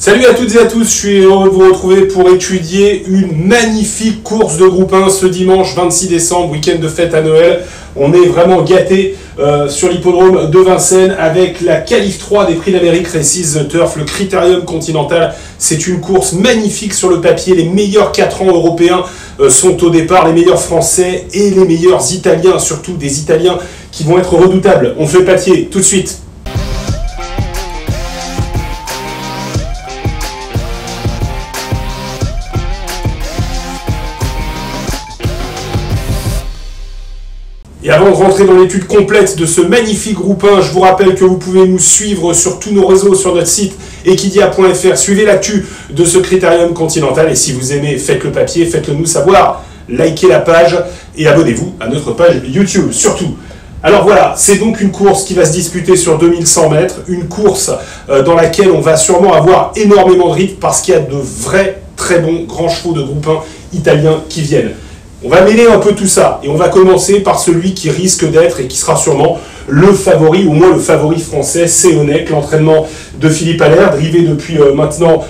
Salut à toutes et à tous, je suis heureux de vous retrouver pour étudier une magnifique course de groupe 1 ce dimanche 26 décembre, week-end de fête à Noël. On est vraiment gâtés sur l'hippodrome de Vincennes avec la qualif 3 des Prix d'Amérique Races The Turf, le Critérium Continental. C'est une course magnifique sur le papier, les meilleurs 4 ans européens sont au départ, les meilleurs français et les meilleurs italiens, surtout des italiens qui vont être redoutables. On fait le papier tout de suite. Et avant de rentrer dans l'étude complète de ce magnifique groupe 1, je vous rappelle que vous pouvez nous suivre sur tous nos réseaux, sur notre site equidia.fr. Suivez l'actu de ce Critérium Continental et si vous aimez, faites le papier, faites-le nous savoir, likez la page et abonnez-vous à notre page YouTube, surtout. Alors voilà, c'est donc une course qui va se disputer sur 2100 mètres, une course dans laquelle on va sûrement avoir énormément de rythme parce qu'il y a de vrais, très bons grands chevaux de groupe 1 italiens qui viennent. On va mêler un peu tout ça et on va commencer par celui qui risque d'être et qui sera sûrement le favori, au moins le favori français, c'est Onek, l'entraînement de Philippe Allaire, drivé depuis maintenant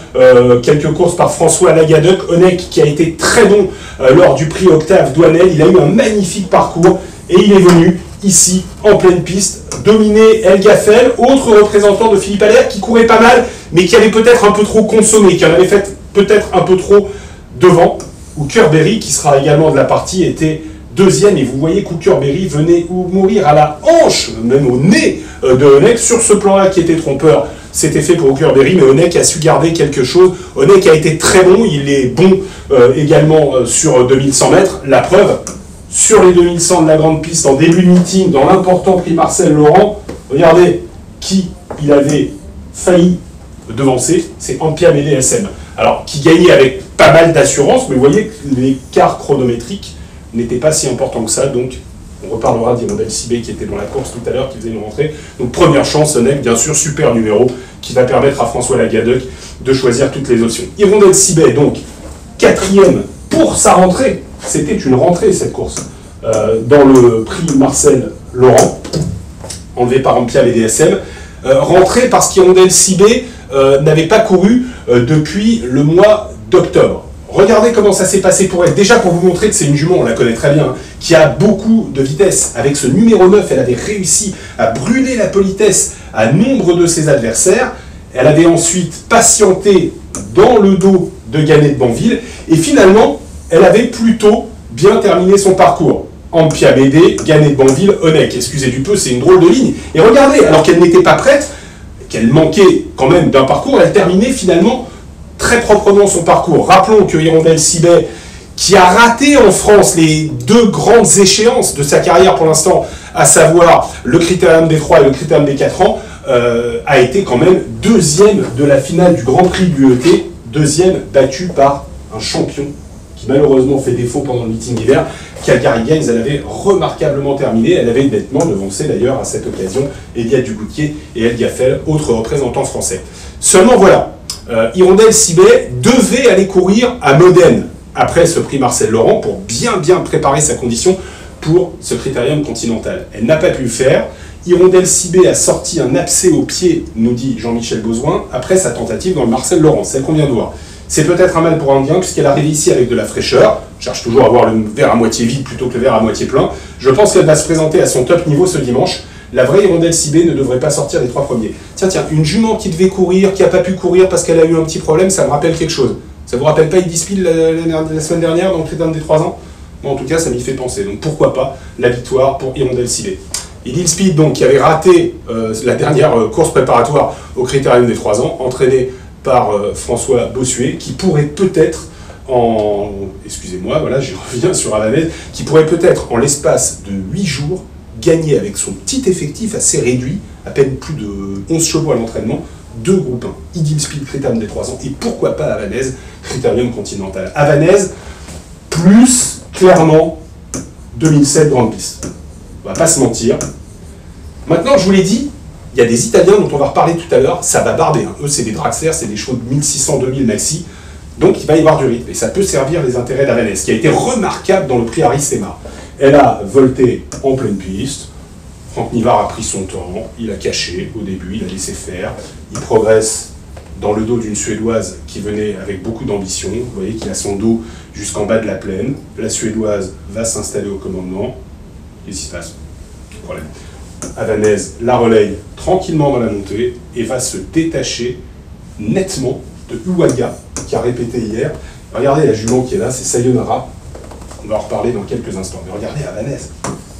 quelques courses par François Lagadec. Onek qui a été très bon lors du prix Octave Douanel, il a eu un magnifique parcours et il est venu ici en pleine piste dominer El Gaffel, autre représentant de Philippe Allaire qui courait pas mal mais qui avait peut-être un peu trop consommé, qui en avait fait peut-être un peu trop devant. Hooker-Berry, qui sera également de la partie, était deuxième. Et vous voyez qu'Hooker-Berry venait mourir à la hanche, même au nez de Onek. Sur ce plan-là qui était trompeur, c'était fait pour Hooker-Berry, mais Onek a su garder quelque chose. Onek a été très bon, il est bon également sur 2100 mètres. La preuve, sur les 2100 de la grande piste, en début de meeting, dans l'important prix Marcel Laurent, regardez qui il avait failli devancer, c'est Ampia SM. Alors, qui gagnait avec pas mal d'assurance, mais vous voyez que l'écart chronométrique n'était pas si important que ça, donc on reparlera d'Hirondelle Cibé qui était dans la course tout à l'heure, qui faisait une rentrée. Donc première chance, Onek, bien sûr, super numéro, qui va permettre à François Lagadec de choisir toutes les options. Hirondelle Cibé, donc, quatrième pour sa rentrée. C'était une rentrée, cette course, dans le prix Marcel Laurent, enlevé par Ampia DSM. Rentrée parce qu'Hirondelle Cibé n'avait pas couru depuis le mois d'octobre. Regardez comment ça s'est passé pour elle. Déjà pour vous montrer que c'est une jument, on la connaît très bien, qui a beaucoup de vitesse. Avec ce numéro 9, elle avait réussi à brûler la politesse à nombre de ses adversaires. Elle avait ensuite patienté dans le dos de Gannet de Banville. Et finalement, elle avait plutôt bien terminé son parcours. Ampia BD, Gannet de Banville, Onek. Excusez du peu, c'est une drôle de ligne. Et regardez, alors qu'elle n'était pas prête, qu'elle manquait quand même d'un parcours, elle terminait finalement très proprement son parcours. Rappelons que Hirondelle Cibé, qui a raté en France les deux grandes échéances de sa carrière pour l'instant, à savoir le Critérium des 3 et le Critérium des 4 ans, a été quand même deuxième de la finale du Grand Prix du l'UET, deuxième battu par un champion qui malheureusement fait défaut pendant le meeting d'hiver. Calgary Games, elle avait remarquablement terminé, elle avait nettement devancé d'ailleurs à cette occasion Elia Dugoutier et El Gaffel, autres représentants français. Seulement voilà, Hirondelle Cibé devait aller courir à Modène après ce prix Marcel Laurent pour bien préparer sa condition pour ce Critérium Continental. Elle n'a pas pu le faire. Hirondelle Cibé a sorti un abcès au pied, nous dit Jean-Michel Beausoin, après sa tentative dans le Marcel Laurent, celle qu'on vient de voir. C'est peut-être un mal pour un bien puisqu'elle arrive ici avec de la fraîcheur. Je cherche toujours à voir le verre à moitié vide plutôt que le verre à moitié plein. Je pense qu'elle va se présenter à son top niveau ce dimanche. La vraie Hirondelle Cibé ne devrait pas sortir des 3 premiers. Tiens, une jument qui devait courir, qui n'a pas pu courir parce qu'elle a eu un petit problème, ça me rappelle quelque chose. Ça vous rappelle pas Edith Spiel la semaine dernière dans le Critérium des 3 ans? Bon, en tout cas, ça m'y fait penser. Donc pourquoi pas la victoire pour Hirondelle Cibé. Edith Spiel, donc, qui avait raté la dernière course préparatoire au Critérium des 3 ans, entraîné par François Bossuet, qui pourrait peut-être excusez-moi, voilà, je reviens sur Havanaise, qui pourrait peut-être, en l'espace de 8 jours, gagner avec son petit effectif assez réduit, à peine plus de 11 chevaux à l'entraînement, 2 groupes 1, Idil Speed Critérium des 3 ans, et pourquoi pas Havanaise, Critérium Continental. Havanaise, plus clairement 2007 Grande Piste. On va pas se mentir. Maintenant, je vous l'ai dit, il y a des Italiens dont on va reparler tout à l'heure, ça va barder. Hein. Eux, c'est des Draxler, c'est des chevaux de 1600-2000 maxi. Donc, il va y avoir du rythme. Et ça peut servir les intérêts d'Havanaise, qui a été remarquable dans le prix Harry-Sémar. Elle a volté en pleine piste. Franck Nivard a pris son temps. Il a caché au début, il a laissé faire. Il progresse dans le dos d'une Suédoise qui venait avec beaucoup d'ambition. Vous voyez qu'il a son dos jusqu'en bas de la plaine. La Suédoise va s'installer au commandement. Qu'est-ce qui se passe? Problème. Havanaise la relaye tranquillement dans la montée et va se détacher nettement de Uwaga, qui a répété hier. Regardez la jument qui est là, c'est Sayonara. On va en reparler dans quelques instants. Mais regardez Havanaise,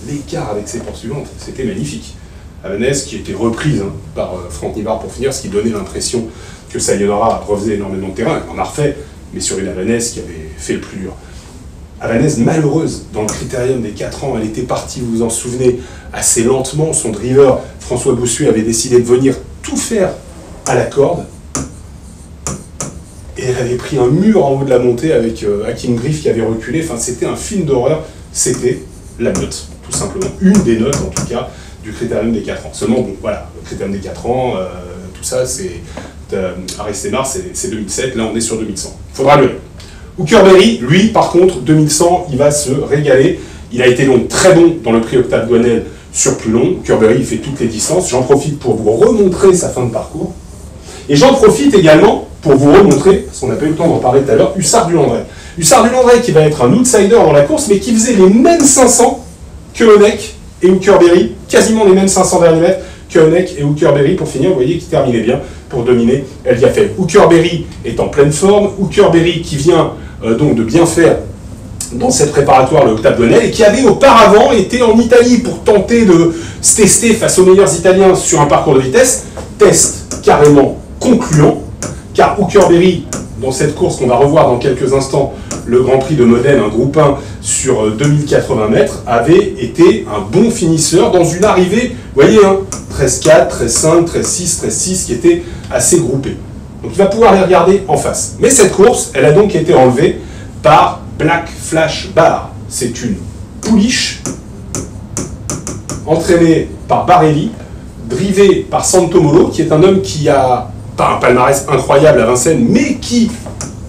l'écart avec ses poursuivantes, c'était magnifique. Havanaise qui était reprise par Franck Nivard pour finir, ce qui donnait l'impression que Sayonara refaisait énormément de terrain. Elle en a refait, mais sur une Havanaise qui avait fait le plus dur. Havanaise malheureuse dans le critérium des 4 ans, elle était partie, vous vous en souvenez, assez lentement. Son driver, François Bossuet, avait décidé de venir tout faire à la corde. Et elle avait pris un mur en haut de la montée avec Hakim Griff qui avait reculé. Enfin, c'était un film d'horreur. C'était la note, tout simplement. Une des notes, en tout cas, du critérium des 4 ans. Seulement, bon, voilà, le critérium des 4 ans, tout ça, c'est... Aristemar, c'est 2007. Là, on est sur 2100. Il faudra le lire. Hookerberry, lui, par contre, 2100, il va se régaler. Il a été donc très bon dans le prix Octave Douanel sur plus long. Hookerberry, il fait toutes les distances. J'en profite pour vous remontrer sa fin de parcours. Et j'en profite également pour vous remontrer, parce qu'on n'a pas eu le temps d'en parler tout à l'heure, Hussard du Landré. Hussard du Landré qui va être un outsider dans la course, mais qui faisait les mêmes 500 que Honeck et Hookerberry, quasiment les mêmes 500 derniers mètres que Honeck et Hookerberry pour finir. Vous voyez qu'il terminait bien pour dominer El Diafel. Hookerberry est en pleine forme. Hookerberry qui vient donc de bien faire dans cette préparatoire le Octave Douanel et qui avait auparavant été en Italie pour tenter de se tester face aux meilleurs Italiens sur un parcours de vitesse. Test carrément concluant, car Hookerberry, dans cette course qu'on va revoir dans quelques instants, le Grand Prix de Modène, un groupe 1 sur 2080 mètres, avait été un bon finisseur dans une arrivée, vous voyez, 13-4, 13-5, 13-6, 13-6, qui était assez groupée. Donc il va pouvoir les regarder en face. Mais cette course, elle a donc été enlevée par Black Flash Bar. C'est une pouliche entraînée par Barelli, drivée par Santomolo, qui est un homme qui a pas un palmarès incroyable à Vincennes, mais qui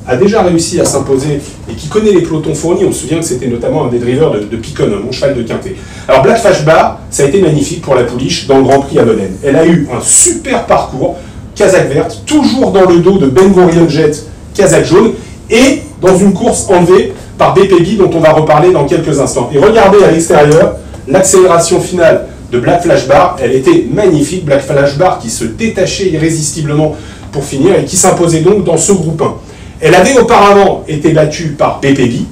a déjà réussi à s'imposer et qui connaît les pelotons fournis. On se souvient que c'était notamment un des drivers de Picon, un bon cheval de Quintet. Alors Black Flash Bar, ça a été magnifique pour la pouliche dans le Grand Prix à Modène. Elle a eu un super parcours, Kazakh verte, toujours dans le dos de Ben Gurion Jet, Kazakh jaune, et dans une course enlevée par BPB dont on va reparler dans quelques instants. Et regardez à l'extérieur, l'accélération finale de Black Flash Bar, elle était magnifique. Black Flash Bar qui se détachait irrésistiblement pour finir et qui s'imposait donc dans ce groupe 1. Elle avait auparavant été battue par BPB,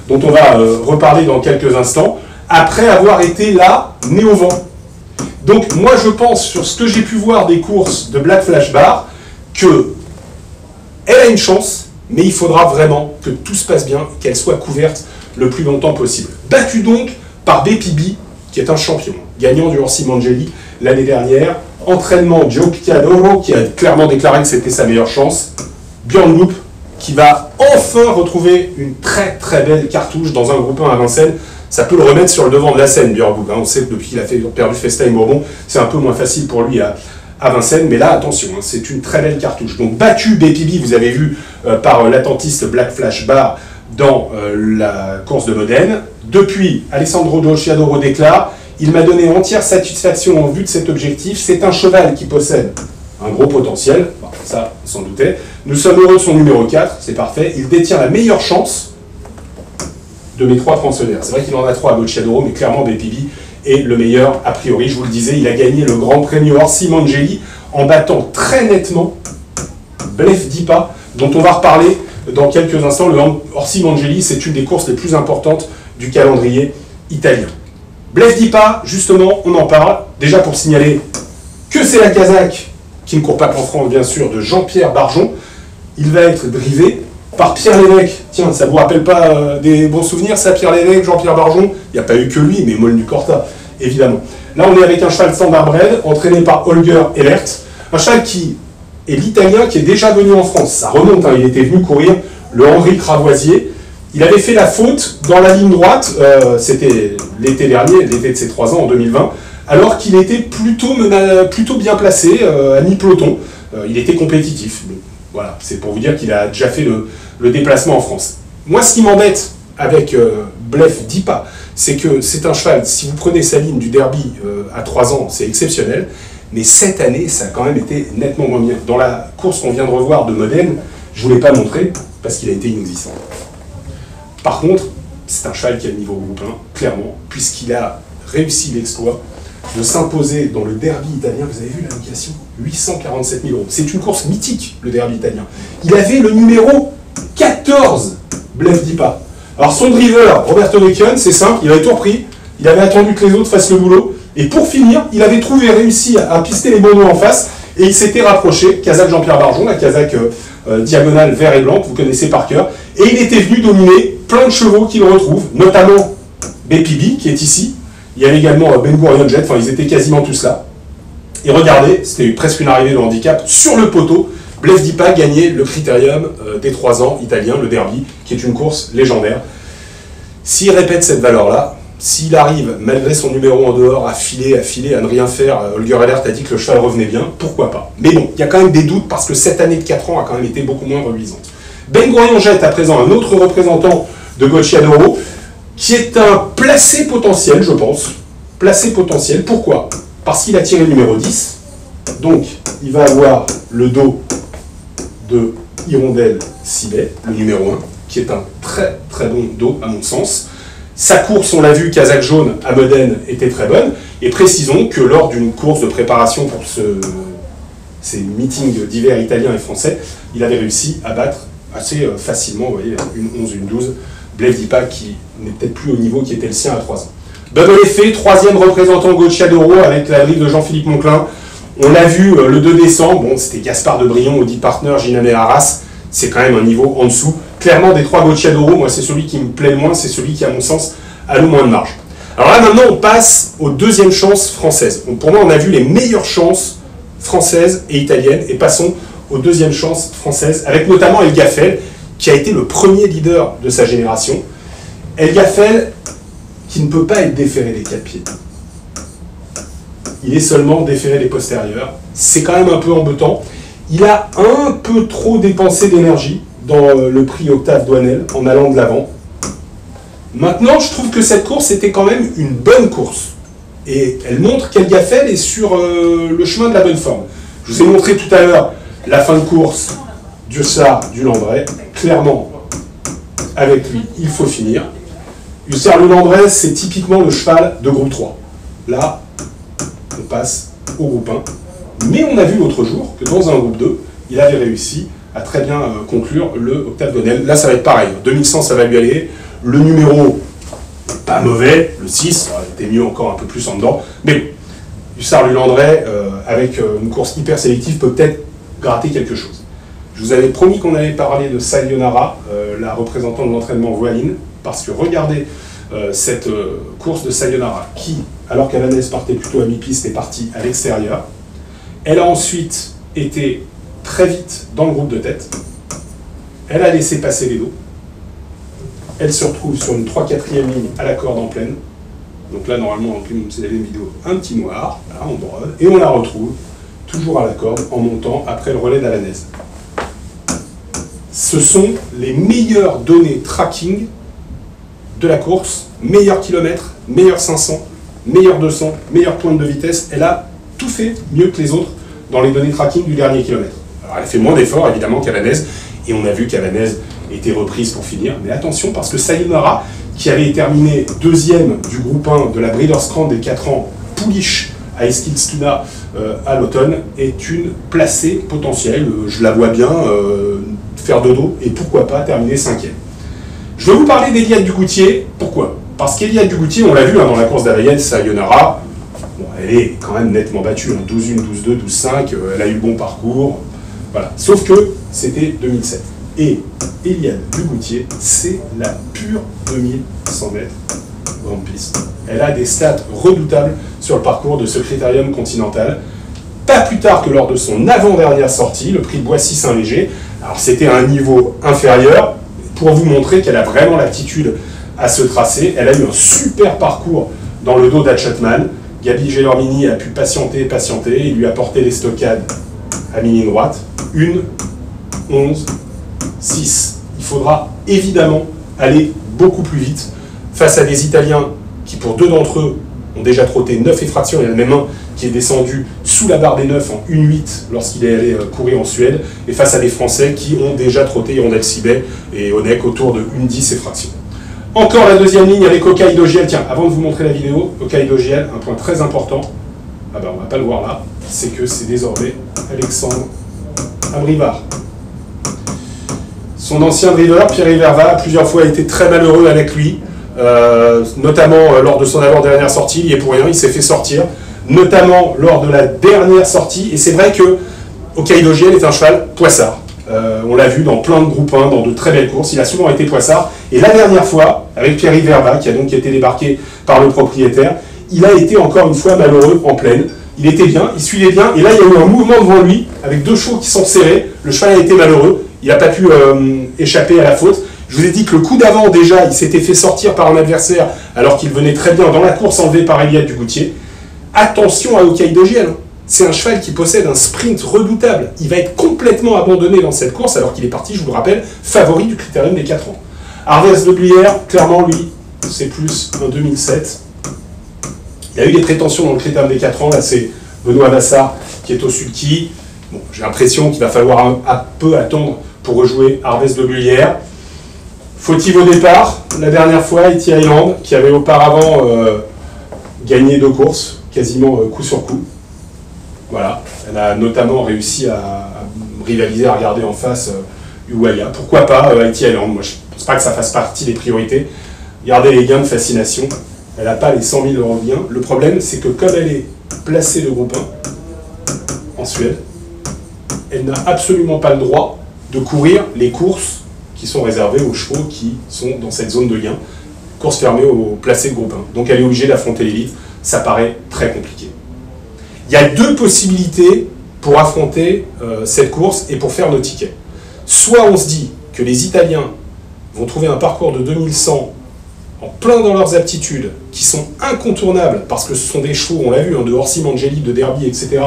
dont on va reparler dans quelques instants, après avoir été là, née au vent. Donc moi je pense, sur ce que j'ai pu voir des courses de Black Flash Bar, que elle a une chance, mais il faudra vraiment que tout se passe bien, qu'elle soit couverte le plus longtemps possible. Battue donc par BPB, qui est un champion, gagnant du Orsi Mangeli l'année dernière, entraînement Joe Picadoro, qui a clairement déclaré que c'était sa meilleure chance, Björn Loop, qui va enfin retrouver une très très belle cartouche dans un groupe 1 à Vincennes. Ça peut le remettre sur le devant de la scène, Björn Loop. On sait que depuis qu'il a perdu Festa Bourbon, c'est un peu moins facile pour lui à Vincennes, mais là, attention, c'est une très belle cartouche. Donc, battu BPB, vous avez vu, par l'attentiste Black Flash Bar dans la course de Modène. Depuis, Alessandro Giugiadoro déclare « Il m'a donné entière satisfaction en vue de cet objectif. C'est un cheval qui possède un gros potentiel. » Bon, ça, on s'en doutait. « Nous sommes heureux de son numéro 4, c'est parfait. Il détient la meilleure chance de mes 3 transféraires. » C'est vrai qu'il en a 3 à Giugiadoro, mais clairement, BPB est le meilleur a priori. Je vous le disais, il a gagné le Grand Premio Orsi Mangeli en battant très nettement Blef Dipa, dont on va reparler dans quelques instants. Le Orsi Mangeli, c'est une des courses les plus importantes du calendrier italien. Blef Dipa, justement, on en parle. Déjà pour signaler que c'est la Kazakh, qui ne court pas qu'en France, bien sûr, de Jean-Pierre Barjon. Il va être drivé par Pierre Lévesque. Tiens, ça ne vous rappelle pas des bons souvenirs, ça, Pierre Lévesque, Jean-Pierre Barjon? Il n'y a pas eu que lui, mais Moll du Corta, évidemment. Là, on est avec un cheval standardbred, entraîné par Holger Ehlert. Un cheval qui est l'italien qui est déjà venu en France. Ça remonte, il était venu courir le Henri Cravoisier. Il avait fait la faute dans la ligne droite, c'était l'été dernier, l'été de ses 3 ans, en 2020, alors qu'il était plutôt bien placé, à mi-peloton. Il était compétitif. Donc, voilà, c'est pour vous dire qu'il a déjà fait le déplacement en France. Moi, ce qui m'embête avec Blef Dipa, c'est que c'est un cheval, si vous prenez sa ligne du derby à 3 ans, c'est exceptionnel, Mais cette année, ça a quand même été nettement moins bien. Dans la course qu'on vient de revoir de Modène, je ne vous l'ai pas montré parce qu'il a été inexistant. Par contre, c'est un cheval qui a le niveau groupe 1, clairement, puisqu'il a réussi l'exploit de s'imposer dans le derby italien. Vous avez vu la location ? 847 000 €. C'est une course mythique, le derby italien. Il avait le numéro 14, Blef Dipa. Alors son driver, Roberto Recchione, c'est simple, il avait tout repris, il avait attendu que les autres fassent le boulot, et pour finir, il avait réussi à pister les bonhommes en face, et il s'était rapproché, Kazakh Jean-Pierre Barjon, la Kazakh diagonale vert et blanc, que vous connaissez par cœur, et il était venu dominer plein de chevaux qu'il retrouve, notamment Bepibi, qui est ici, il y avait également Ben Gurion Jet, enfin ils étaient quasiment tous là. Et regardez, c'était presque une arrivée de handicap, sur le poteau, Blef Dipa gagnait le critérium des 3 ans italien, le derby, qui est une course légendaire. S'il répète cette valeur-là, s'il arrive, malgré son numéro en dehors, à filer, à ne rien faire, Holger Ehlert a dit que le cheval revenait bien, pourquoi pas. Mais bon, il y a quand même des doutes, parce que cette année de 4 ans a quand même été beaucoup moins reluisante. Ben Gurion Jet, à présent, un autre représentant de Gocciadoro, qui est un placé potentiel, je pense. Placé potentiel, pourquoi? Parce qu'il a tiré le numéro 10, donc il va avoir le dos de Hirondelle Sibet, le numéro 1, qui est un très très bon dos à mon sens. Sa course, on l'a vu, Kazakh jaune à Modène était très bonne, et précisons que lors d'une course de préparation pour ces meetings d'hiver italiens et français, il avait réussi à battre assez facilement, vous voyez, une 11, une 12, Blef Dipa qui n'est peut-être plus au niveau qui était le sien à 3 ans. Bubble Effet, 3e représentant Gocciadoro avec la grille de Jean-Philippe Monclin. On l'a vu le 2 décembre, bon, c'était Gaspard de Brion, Audi Partner, Ginamé Arras, c'est quand même un niveau en dessous. Clairement, des 3 Gocciadoro, moi c'est celui qui me plaît le moins, c'est celui qui, à mon sens, a le moins de marge. Alors là, maintenant, on passe aux deuxièmes chances françaises. Donc, pour moi, on a vu les meilleures chances françaises et italiennes, et passons aux deuxièmes chances françaises, avec notamment El Gaffel, qui a été le premier leader de sa génération. El Gaffel, qui ne peut pas être déféré des 4 pieds. Il est seulement déféré des postérieurs. C'est quand même un peu embêtant. Il a un peu trop dépensé d'énergie dans le prix Octave Douanel en allant de l'avant. Maintenant, je trouve que cette course était quand même une bonne course. Et elle montre qu'El Gaffel est sur le chemin de la bonne forme. Je vous ai montré tout à l'heure la fin de course du Hussard du Landré. Clairement, avec lui, il faut finir. Hussard du Landré, c'est typiquement le cheval de groupe 3. Là, on passe au groupe 1. Mais on a vu l'autre jour que dans un groupe 2, il avait réussi à très bien conclure le Octave Douanel. Là, ça va être pareil. 2100, ça va lui aller. Le numéro, pas mauvais, le 6, ça aurait été mieux encore un peu plus en dedans. Mais bon, Hussard du Landré, avec une course hyper sélective, peut peut-être gratter quelque chose. Je vous avais promis qu'on allait parler de Sayonara, la représentante de l'entraînement voiline, parce que regardez cette course de Sayonara, qui, alors qu'Alanès partait plutôt à mi-piste, est partie à l'extérieur. Elle a ensuite été très vite dans le groupe de tête. Elle a laissé passer les dos. Elle se retrouve sur une 3/4e ligne à la corde en pleine. Donc là, normalement, c'est la même vidéo, un petit noir, là, on brode, et on la retrouve toujours à la corde en montant après le relais d'Alanès. Ce sont les meilleures données tracking de la course, meilleur kilomètre, meilleur 500, meilleur 200, meilleure pointe de vitesse. Elle a tout fait mieux que les autres dans les données tracking du dernier kilomètre. Alors elle a fait moins d'efforts évidemment qu'Alanès, et on a vu qu'Alanès était reprise pour finir. Mais attention, parce que Sayonara, qui avait terminé 2e du groupe 1 de la Breeders' Crown des 4 ans, Pouliche à Eskilstuna à l'automne, est une placée potentielle. Je la vois bien faire dodo et pourquoi pas terminer 5e. Je vais vous parler d'Eliade Dugoutier. Pourquoi? Parce qu'Eliade Dugoutier, on l'a vu dans la course d'Availlette, Sayonara, bon, elle est quand même nettement battue, 12-1, 12-2, 12-5, elle a eu le bon parcours, voilà. Sauf que c'était 2007. Et Eliade Dugoutier, c'est la pure 2100 mètres grande piste. Elle a des stats redoutables sur le parcours de ce Critérium Continental. Pas plus tard que lors de son avant-dernière sortie, le prix de Boissy-Saint-Léger. Alors c'était à un niveau inférieur, pour vous montrer qu'elle a vraiment l'aptitude à se tracer. Elle a eu un super parcours dans le dos d'Hatchotman. Gabi Gelormini a pu patienter, il lui a porté les stockades à mi-ligne droite. 1, 11, 6. Il faudra évidemment aller beaucoup plus vite face à des Italiens qui, pour 2 d'entre eux, ont déjà trotté 9 effractions. Il y a même un qui est descendu sous sous la barre des 9 en 1,8 lorsqu'il est allé courir en Suède, et face à des Français qui ont déjà trotté Hirondelle Cibet et Honeck autour de 1,10 et fraction. Encore la deuxième ligne avec Hokkaido GL. Tiens, avant de vous montrer la vidéo, Hokkaido GL, un point très important, ah ben on va pas le voir là, c'est que c'est désormais Alexandre Abrivard. Son ancien driver, Pierre Verva, a plusieurs fois été très malheureux avec lui, notamment lors de son avant-dernière sortie, il y est pour rien, il s'est fait sortir, notamment lors de la dernière sortie, et c'est vrai que Hokkaido GL est un cheval poissard. On l'a vu dans plein de groupes 1, dans de très belles courses, il a souvent été poissard, et la dernière fois, avec Pierre Verva, qui a donc été débarqué par le propriétaire, il a été encore une fois malheureux en plaine. Il était bien, il suivait bien, et là il y a eu un mouvement devant lui, avec deux chevaux qui sont serrés, le cheval a été malheureux, il n'a pas pu échapper à la faute. Je vous ai dit que le coup d'avant déjà, il s'était fait sortir par un adversaire, alors qu'il venait très bien dans la course enlevée par Eliade Dugoutier. Attention à Hokkaido GL, c'est un cheval qui possède un sprint redoutable, il va être complètement abandonné dans cette course, alors qu'il est parti, je vous le rappelle, favori du critérium des 4 ans. Arvès de Bluyère, clairement lui, c'est plus un 2007. Il a eu des prétentions dans le critérium des 4 ans, là c'est Benoît Vassar qui est au sulky. Bon, j'ai l'impression qu'il va falloir un peu attendre pour rejouer Arvès de Bluyère. Fautive au départ, la dernière fois, Eti Island, qui avait auparavant gagné 2 courses, quasiment coup sur coup. Voilà, elle a notamment réussi à rivaliser, à regarder en face Uwaya. Pourquoi pas Eti Island? Moi je ne pense pas que ça fasse partie des priorités. Regardez les gains de fascination. Elle n'a pas les 100 000 € de gains. Le problème, c'est que comme elle est placée de groupe 1 en Suède, elle n'a absolument pas le droit de courir les courses qui sont réservées aux chevaux qui sont dans cette zone de gain. Course fermée aux placés de groupe 1. Donc elle est obligée d'affronter l'élite. Ça paraît très compliqué. Il y a 2 possibilités pour affronter cette course et pour faire nos tickets. Soit on se dit que les Italiens vont trouver un parcours de 2100 en plein dans leurs aptitudes, qui sont incontournables, parce que ce sont des chevaux, on l'a vu, hein, de Orsi Mangeli, de Derby, etc.,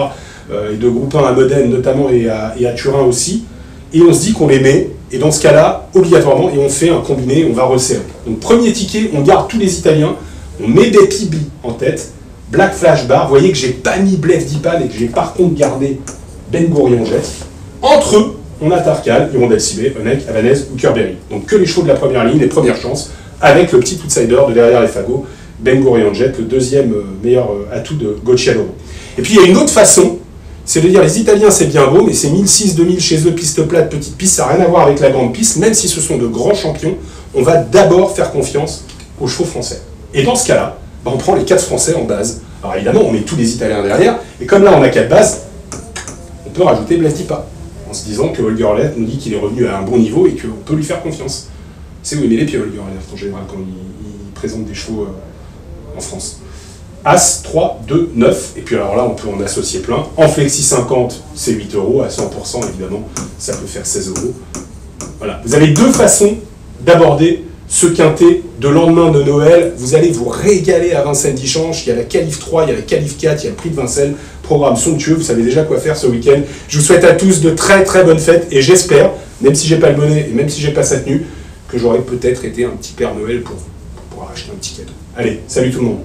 et de groupe 1 à Modène notamment, et à Turin aussi, et on se dit qu'on les met, et dans ce cas-là, obligatoirement, et on fait un combiné, on va resserrer. Donc premier ticket, on garde tous les Italiens, on met Bepibi en tête, Black Flash Bar, vous voyez que j'ai pas mis Blef Dipan, et que j'ai par contre gardé Ben Gourion Jet. Entre eux, on a Tarkal, Hirondelle Cibet, Honeck, Havanez ou Kerberry. Donc que les chevaux de la première ligne, les premières chances, avec le petit outsider de derrière les fagots, Ben Gourion Jet, le deuxième meilleur atout de Gocciadoro. Et puis il y a une autre façon, c'est de dire les Italiens c'est bien beau, mais c'est 1006-2000 chez eux, piste plate, petite piste, ça n'a rien à voir avec la grande piste, même si ce sont de grands champions, on va d'abord faire confiance aux chevaux français. Et dans ce cas-là, on prend les 4 Français en base. Alors évidemment, on met tous les Italiens derrière, et comme là on a 4 bases, on peut rajouter Blef Dipan, en se disant que Holger Lett nous dit qu'il est revenu à un bon niveau et qu'on peut lui faire confiance. C'est où il met les pieds, Holger Lett, en général, quand il présente des chevaux en France. As, 3, 2, 9, et puis alors là, on peut en associer plein. En flexi 50, c'est 8 €, à 100%, évidemment, ça peut faire 16 €. Voilà, vous avez 2 façons d'aborder ce quintet de lendemain de Noël. Vous allez vous régaler à Vincennes-Dichange. Il y a la Qualif 3, il y a la Qualif 4, il y a le prix de Vincennes. Programme somptueux, vous savez déjà quoi faire ce week-end. Je vous souhaite à tous de très très bonnes fêtes, et j'espère, même si j'ai pas le bonnet, et même si j'ai pas sa tenue, que j'aurais peut-être été un petit Père Noël pour acheter un petit cadeau. Allez, salut tout le monde.